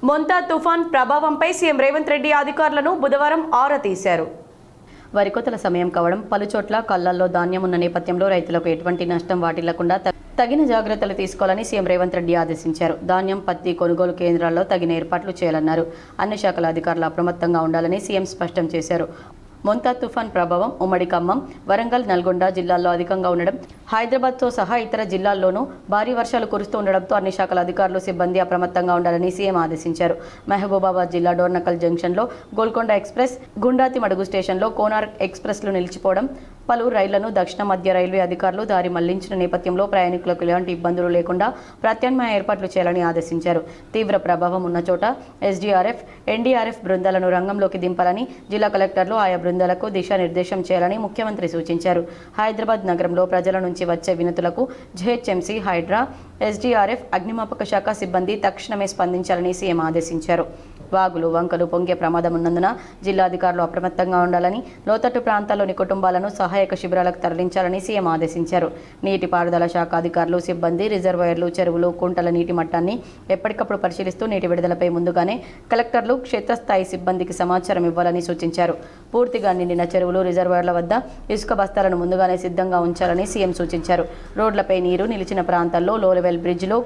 మొంతా తుఫాన్ ప్రభావంపై సీఎం రేవంత్ రెడ్డి అధికారులను బుధవారం ఆరా తీశారు. వరి కోతల సమయం కావడం, పలుచోట్ల కళ్లల్లో ధాన్యం ఉన్న నేపథ్యంలో రైతులకు ఎటువంటి నష్టం వాటిల్లకుండా తగిన జాగ్రత్తలు తీసుకోవాలని సీఎం రేవంత్ రెడ్డి ఆదేశించారు. ధాన్యం, పత్తి కొనుగోలు కేంద్రాల్లో తగిన ఏర్పాట్లు చేయాలన్నారు. అన్ని శాఖల అధికారులు అప్రమత్తంగా ఉండాలని సీఎం స్పష్టం చేశారు. మొంతా తుఫాన్ ప్రభావం ఉమ్మడి ఖమ్మం, వరంగల్, నల్గొండ జిల్లాల్లో అధికంగా ఉండడం, హైదరాబాద్తో సహా ఇతర జిల్లాల్లోనూ భారీ వర్షాలు కురుస్తూ ఉండడంతో అన్ని శాఖల అధికారులు, సిబ్బంది అప్రమత్తంగా ఉండాలని సీఎం ఆదేశించారు. మహబూబాబాద్ జిల్లా డోర్నకల్ జంక్షన్లో గోల్కొండ ఎక్స్ప్రెస్, గుండాతి మడుగు స్టేషన్లో కోనార్క్ ఎక్స్ప్రెస్లు నిలిచిపోవడం, పలు రైళ్లను దక్షిణ మధ్య రైల్వే అధికారులు దారి మళ్లించిన నేపథ్యంలో ప్రయాణికులకు ఎలాంటి ఇబ్బందులు లేకుండా ప్రత్యామ్నాయ ఏర్పాట్లు చేయాలని ఆదేశించారు. తీవ్ర ప్రభావం ఉన్న చోట ఎస్డీఆర్ఎఫ్, ఎన్డీఆర్ఎఫ్ బృందాలను రంగంలోకి దింపాలని జిల్లా కలెక్టర్లు ఆయా బృందాలకు దిశానిర్దేశం చేయాలని ముఖ్యమంత్రి సూచించారు. హైదరాబాద్ నగరంలో ప్రజల నుంచి వచ్చే వినతులకు జీహెచ్ఎంసీ, హైడ్రా, ఎస్డీఆర్ఎఫ్, అగ్నిమాపక శాఖ సిబ్బంది తక్షణమే స్పందించాలని సీఎం ఆదేశించారు. వాగులు, వంకలు పొంగే ప్రమాదం ఉన్నందున జిల్లా అధికారులు అప్రమత్తంగా ఉండాలని, లోతట్టు ప్రాంతాల్లోని కుటుంబాలను సహాయక శిబిరాలకు తరలించాలని సీఎం ఆదేశించారు. నీటిపారుదల శాఖ అధికారులు, సిబ్బంది రిజర్వాయర్లు, చెరువులు, కుంటల నీటి మట్టాన్ని ఎప్పటికప్పుడు పరిశీలిస్తూ నీటి విడుదలపై ముందుగానే కలెక్టర్లు, క్షేత్రస్థాయి సిబ్బందికి సమాచారం ఇవ్వాలని సూచించారు. పూర్తిగా నిండిన చెరువులు, రిజర్వాయర్ల వద్ద ఇసుక బస్తాలను ముందుగానే సిద్ధంగా ఉంచాలని సీఎం సూచించారు. రోడ్లపై నీరు నిలిచిన ప్రాంతాల్లో లో లెవెల్ బ్రిడ్జ్లో,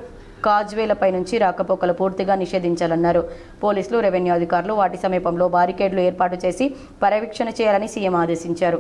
కాజ్వేలపై నుంచి రాకపోకలు పూర్తిగా నిషేధించాలన్నారు. పోలీసులు, రెవెన్యూ అధికారులు వాటి సమీపంలో బారికేడ్లు ఏర్పాటు చేసి పర్యవేక్షణ చేయాలని సీఎం ఆదేశించారు.